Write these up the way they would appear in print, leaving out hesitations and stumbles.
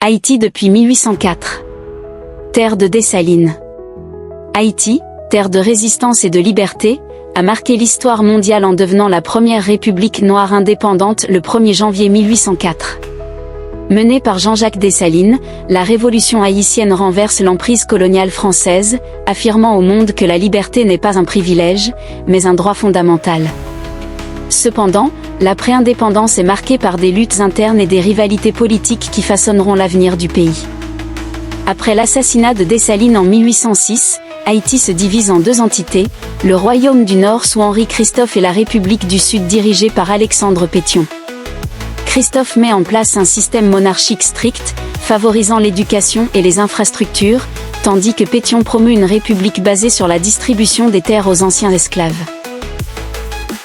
Haïti depuis 1804. Terre de Dessalines. Haïti, terre de résistance et de liberté, a marqué l'histoire mondiale en devenant la première république noire indépendante le 1er janvier 1804. Menée par Jean-Jacques Dessalines, la révolution haïtienne renverse l'emprise coloniale française, affirmant au monde que la liberté n'est pas un privilège, mais un droit fondamental. Cependant, l'après-indépendance est marquée par des luttes internes et des rivalités politiques qui façonneront l'avenir du pays. Après l'assassinat de Dessalines en 1806, Haïti se divise en deux entités, le Royaume du Nord sous Henri Christophe et la République du Sud dirigée par Alexandre Pétion. Christophe met en place un système monarchique strict, favorisant l'éducation et les infrastructures, tandis que Pétion promeut une république basée sur la distribution des terres aux anciens esclaves.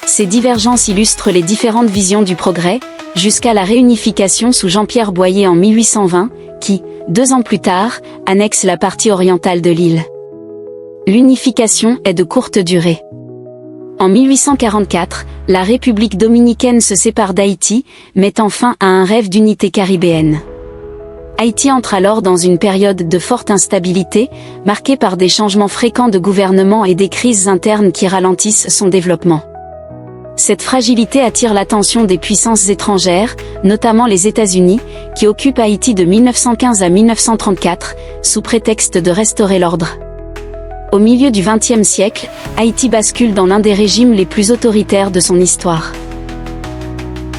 Ces divergences illustrent les différentes visions du progrès, jusqu'à la réunification sous Jean-Pierre Boyer en 1820, qui, 2 ans plus tard, annexe la partie orientale de l'île. L'unification est de courte durée. En 1844, la République dominicaine se sépare d'Haïti, mettant fin à un rêve d'unité caribéenne. Haïti entre alors dans une période de forte instabilité, marquée par des changements fréquents de gouvernement et des crises internes qui ralentissent son développement. Cette fragilité attire l'attention des puissances étrangères, notamment les États-Unis, qui occupent Haïti de 1915 à 1934, sous prétexte de restaurer l'ordre. Au milieu du XXe siècle, Haïti bascule dans l'un des régimes les plus autoritaires de son histoire.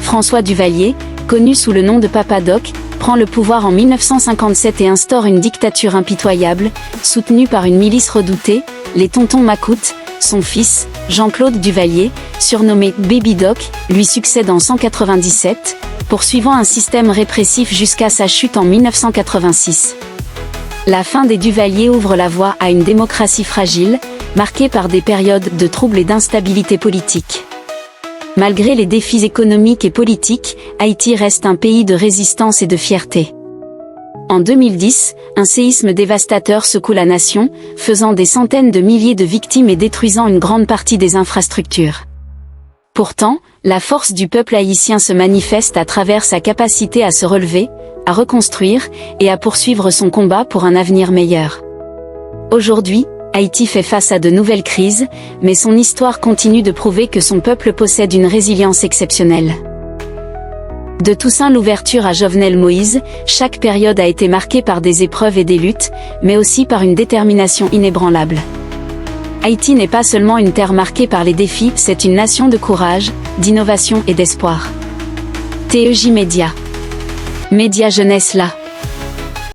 François Duvalier, connu sous le nom de Papa Doc, prend le pouvoir en 1957 et instaure une dictature impitoyable, soutenue par une milice redoutée, les Tontons Macoutes. Son fils, Jean-Claude Duvalier, surnommé Baby Doc, lui succède en 1997, poursuivant un système répressif jusqu'à sa chute en 1986. La fin des Duvalier ouvre la voie à une démocratie fragile, marquée par des périodes de troubles et d'instabilité politique. Malgré les défis économiques et politiques, Haïti reste un pays de résistance et de fierté. En 2010, un séisme dévastateur secoue la nation, faisant des centaines de milliers de victimes et détruisant une grande partie des infrastructures. Pourtant, la force du peuple haïtien se manifeste à travers sa capacité à se relever, à reconstruire, et à poursuivre son combat pour un avenir meilleur. Aujourd'hui, Haïti fait face à de nouvelles crises, mais son histoire continue de prouver que son peuple possède une résilience exceptionnelle. De Toussaint Louverture à Jovenel Moïse, chaque période a été marquée par des épreuves et des luttes, mais aussi par une détermination inébranlable. Haïti n'est pas seulement une terre marquée par les défis, c'est une nation de courage, d'innovation et d'espoir. TEJ Média. Média Jeunesse là.